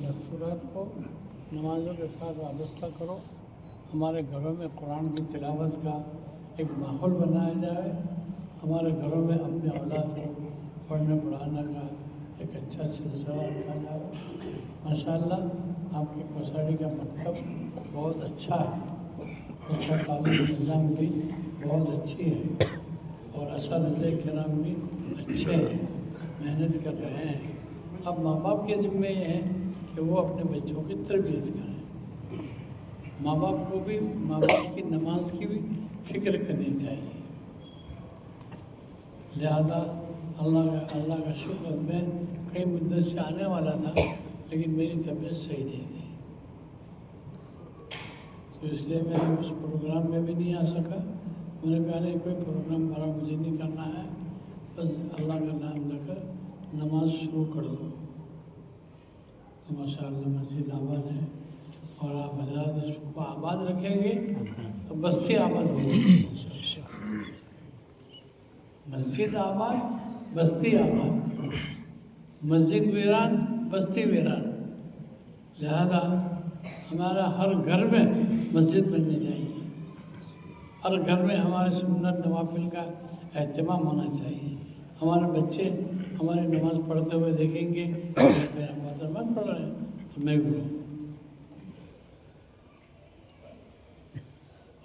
दस्तूरात को नमाज़ों के साथ वाबस्ता करो। हमारे घरों में कुरान की तिलावत का एक माहौल बनाया जाए। हमारे घरों में अपने औलाद को पढ़ने पढ़ाने का एक अच्छा सिलसिला रखा जाए। माशाअल्लाह आपकी कोसाड़ी का मकतब बहुत अच्छा है, उसका तालीम निज़ाम भी बहुत अच्छी है और असातिज़े किराम भी अच्छे हैं, मेहनत कर रहे हैं। अब माँ बाप के ज़िम्मे ये है कि वो अपने बच्चों की तरबियत करें। माँ बाप को भी माँ बाप की नमाज की भी फ़िक्र करनी चाहिए। लिहाजा अल्लाह का शुक्र, मैं कई मुद्दत से आने वाला था लेकिन मेरी तबीयत सही नहीं थी, तो इसलिए मैं उस प्रोग्राम में भी नहीं आ सका। मैंने कहा नहीं, कोई प्रोग्राम भरा मुझे नहीं करना है, बस अल्लाह का नाम लेकर नमाज शुरू कर दो। तो माशाअल्लाह मस्जिद आबाद है और आप हज़रात इसको आबाद रखेंगे तो बस्ती आबाद होगी। मस्जिद आबाद, बस्ती आबाद, मस्जिद वीरान, बस्ती वीरान। लिहाजा हमारा हर घर में मस्जिद बननी चाहिए, हर घर में हमारे सुन्नत नवाफिल का एहतमाम होना चाहिए। हमारे बच्चे हमारी नमाज़ पढ़ते हुए देखेंगे, मेरा मोहतरमा पढ़ रहे हैं तो मैं भी पढ़ूँ।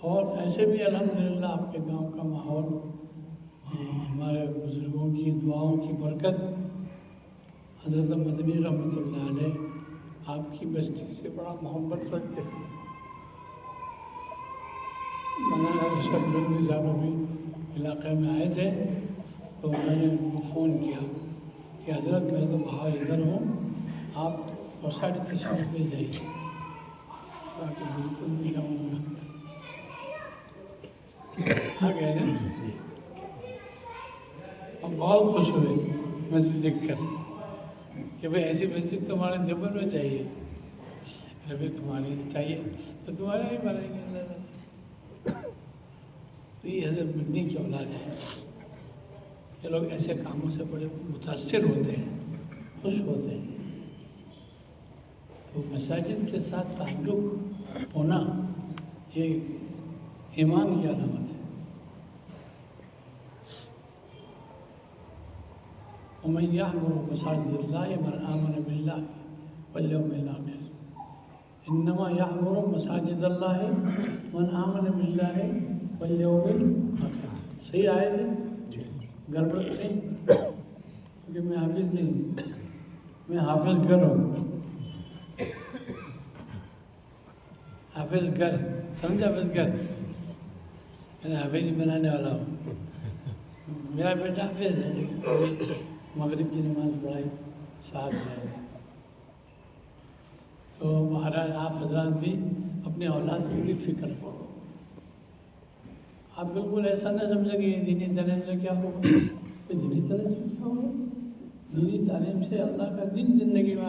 और ऐसे भी अल्हम्दुलिल्लाह आपके गांव का माहौल, हमारे बुज़ुर्गों की दुआओं की बरकत, हज़रत मदनी रहमतुल्लाह अलैह आपकी बस्ती से बड़ा मोहब्बत रखते थे। मौलाना अरशद गंगोही साहब अभी इलाक़े में आए थे तो मैंने उनको फ़ोन किया कि हज़रत मैं तो बाहर इधर हूँ, आप कोसाड़ी तशरीफ़ ले जाइए। तो बिल्कुल भी जाऊँगा, आ गए ना। हम बहुत खुश हुए मस्जिद देखकर कि भाई ऐसी मस्जिद तो हमारे देवबंद में चाहिए। अरे तुम्हारी चाहिए तो तुम्हारे ही बनाएंगे अल्लाह। तो ये हज़रत मदनी की औलाद है। ये लोग ऐसे कामों से बड़े मुतासिर होते हैं, खुश होते हैं। तो मसाजिद के साथ ताल्लुक़ होना ये ईमान की अलामत है। वमन यअमुरु मसाजिदल्लाहि मन आमन बिल्लाहि वल यौमिल आखिर। इन्नमा यअमुरु मसाजिदल्लाहि मन आमन बिल्लाहि वल यौमिल आखिर। सही आए थे, गड़बड़ नहीं, क्योंकि मैं हाफिज़ नहीं हूँ, मैं हाफिज़ गर हूँ। हाफिज़ गर, समझा? हाफिज़ गर, मैं हाफिज़ बनाने वाला हूँ। मेरा बेटा हाफिज़ है, मगरिब की नमाज़ पढ़ाई साथ में। तो महाराज आप हजरात भी अपने औलाद की भी फ़िक्र करो। आप बिल्कुल ऐसा न समझें कि दीनी तालीम से क्या होगा। दीनी तालीम से क्या होगा? दीनी तालीम से अल्लाह का दिन ज़िंदगी में